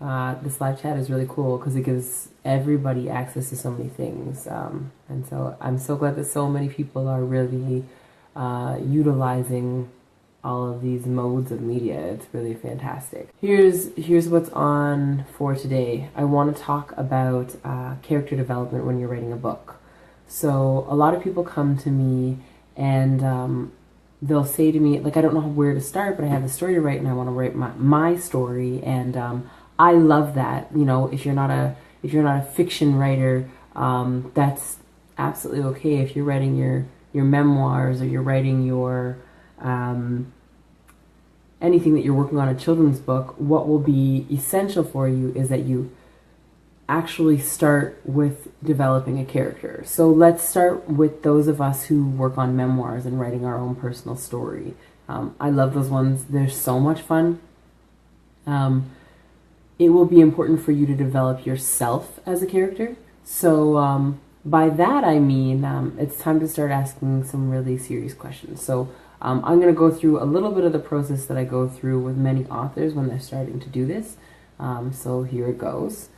This live chat is really cool because it gives everybody access to so many things. And so I'm so glad that so many people are really utilizing all of these modes of media. It's really fantastic. Here's what's on for today. I want to talk about character development when you're writing a book. So a lot of people come to me and they'll say to me, like, I don't know where to start, but I have a story to write and I want to write my story. And I love that. You know, if you're not a fiction writer, that's absolutely okay. If you're writing your memoirs or you're writing your anything that you're working on, a children's book, what will be essential for you is that you actually start with developing a character. So let's start with those of us who work on memoirs and writing our own personal story. I love those ones. They're so much fun. It will be important for you to develop yourself as a character. So by that I mean it's time to start asking some really serious questions. So I'm going to go through a little bit of the process that I go through with many authors when they're starting to do this. So here it goes.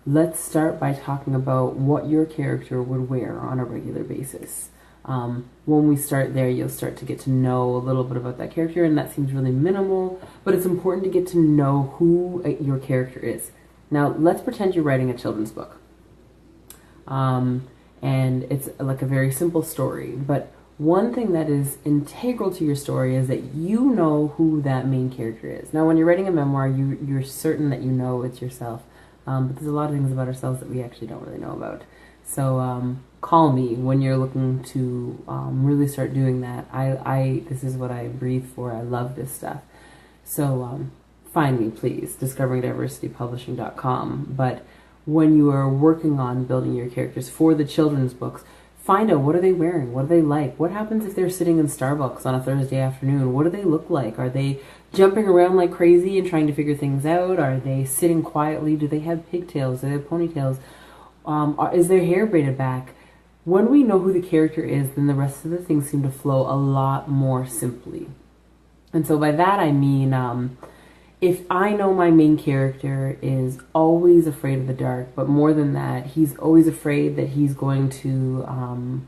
Let's start by talking about what your character would wear on a regular basis. When we start there, you'll start to get to know a little bit about that character, and that seems really minimal, but it's important to get to know who your character is. Now, let's pretend you're writing a children's book. And it's like a very simple story, but one thing that is integral to your story is that you know who that main character is. Now, when you're writing a memoir, you're certain that you know it's yourself. But there's a lot of things about ourselves that we actually don't really know about. So call me when you're looking to really start doing that. This is what I breathe for. I love this stuff. So find me, please, discoveringdiversitypublishing.com. But when you are working on building your characters for the children's books, find out, what are they wearing? What do they like? What happens if they're sitting in Starbucks on a Thursday afternoon? What do they look like? Are they jumping around like crazy and trying to figure things out? Are they sitting quietly? Do they have pigtails? Do they have ponytails? Is their hair braided back? When we know who the character is, then the rest of the things seem to flow a lot more simply. And so by that I mean, if I know my main character is always afraid of the dark, but more than that, he's always afraid that he's going to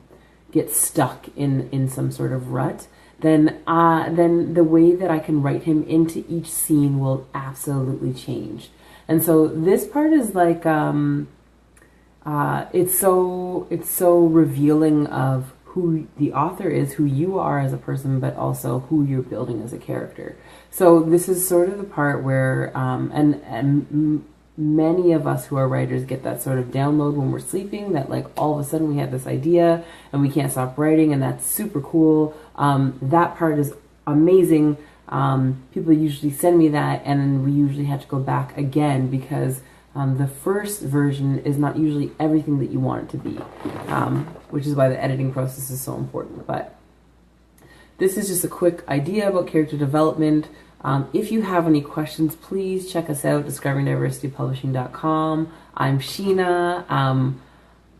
get stuck in some sort of rut, then the way that I can write him into each scene will absolutely change. And so this part is like it's so revealing of who the author is, who you are as a person, but also who you're building as a character. So this is sort of the part where, and many of us who are writers get that sort of download when we're sleeping, that like all of a sudden we have this idea and we can't stop writing, and that's super cool. That part is amazing. People usually send me that, and we usually have to go back again because the first version is not usually everything that you want it to be, which is why the editing process is so important. But this is just a quick idea about character development. If you have any questions, please check us out, discoveringdiversitypublishing.com. I'm Sheena.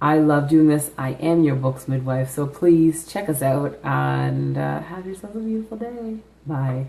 I love doing this. I am your books midwife, so please check us out and have yourself a beautiful day. Bye.